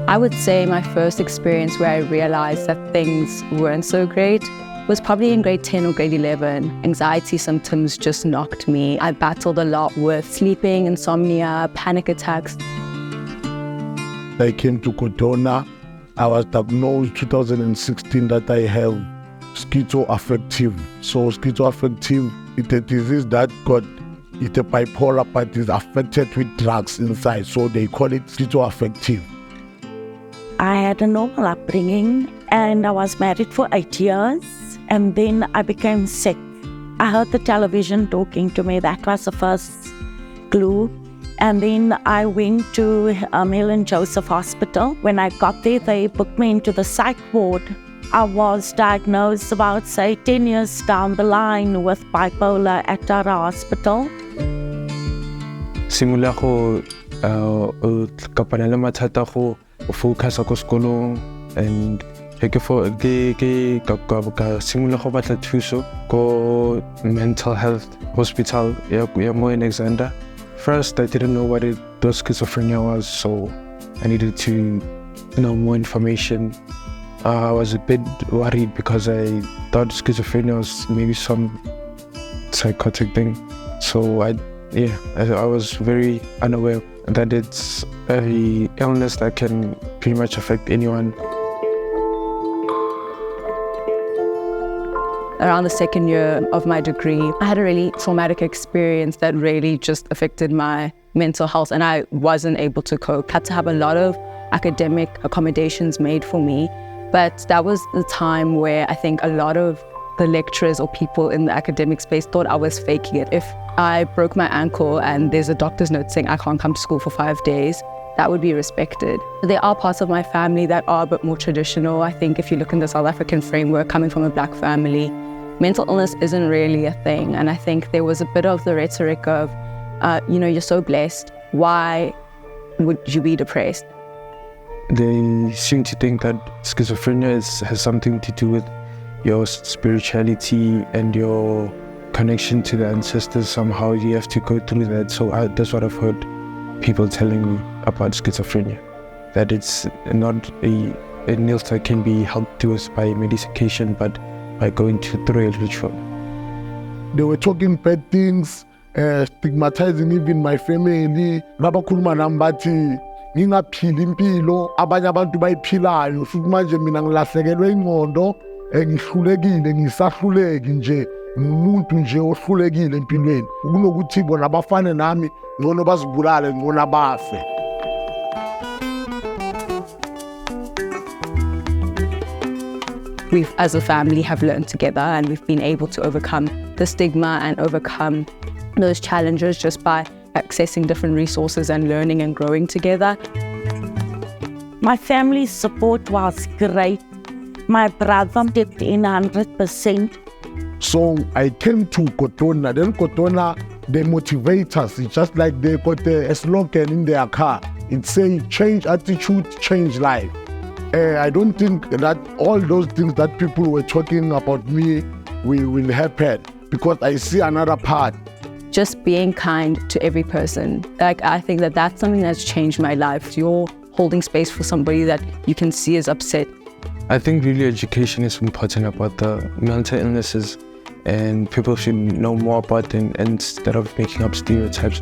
I would say my first experience where I realized that things weren't so great was probably in grade 10 or grade 11. Anxiety symptoms just knocked me. I battled a lot with sleeping, insomnia, panic attacks. I came to Kotona. I was diagnosed 2016 that I have schizoaffective. So schizoaffective, it's a disease that it's a bipolar, but is affected with drugs inside. So they call it schizoaffective. I had a normal upbringing and I was married for 8 years. And then I became sick. I heard the television talking to me. That was the first clue. And then I went to Hill & Joseph Hospital. When I got there, they booked me into the psych ward. I was diagnosed about, say, 10 years down the line with bipolar at our hospital. Simula ko kapanela mathata ko focus ko sekolong and simula go batla thuso ko mental health hospital ya mo in Alexander. First, I didn't know what schizophrenia was, so I needed to know more information. I was a bit worried because I thought schizophrenia was maybe some psychotic thing. So I was very unaware that it's an illness that can pretty much affect anyone. Around the second year of my degree, I had a really traumatic experience that really just affected my mental health, and I wasn't able to cope. I had to have a lot of academic accommodations made for me, but that was the time where I think a lot of the lecturers or people in the academic space thought I was faking it. If I broke my ankle and there's a doctor's note saying I can't come to school for 5 days, that would be respected. There are parts of my family that are a bit more traditional. I think if you look in the South African framework, coming from a Black family, mental illness isn't really a thing. And I think there was a bit of the rhetoric of, you're so blessed, why would you be depressed? They seem to think that schizophrenia has something to do with your spirituality and your connection to the ancestors. Somehow you have to go through that. So that's what I've heard people telling me about schizophrenia, that it's not a illness that can be helped to us by medication, but by going through a ritual. They were talking bad things, stigmatizing even my family. Babakhuluma nami bathi ngingaphili impilo abanye abantu bayiphilayo, futhi manje mina ngilahlekelwe ingqondo, ngihlulekile, ngisahluleki nje, ngumuntu nje ohlulekile empilweni. Kunokuthi bona abafane nami ngcono bazibulale, ngcono bafe. We as a family have learned together, and we've been able to overcome the stigma and overcome those challenges just by accessing different resources and learning and growing together. My family's support was great. My brother did in 100%. So I came to Kotona. Then Kotona, they motivate us. It's just like they got a slogan in their car. It says, change attitude, change life. I don't think that all those things that people were talking about me will happen, because I see another part. Just being kind to every person. I think that that's something that's changed my life. You're holding space for somebody that you can see is upset. I think really education is important about the mental illnesses, and people should know more about them instead of making up stereotypes.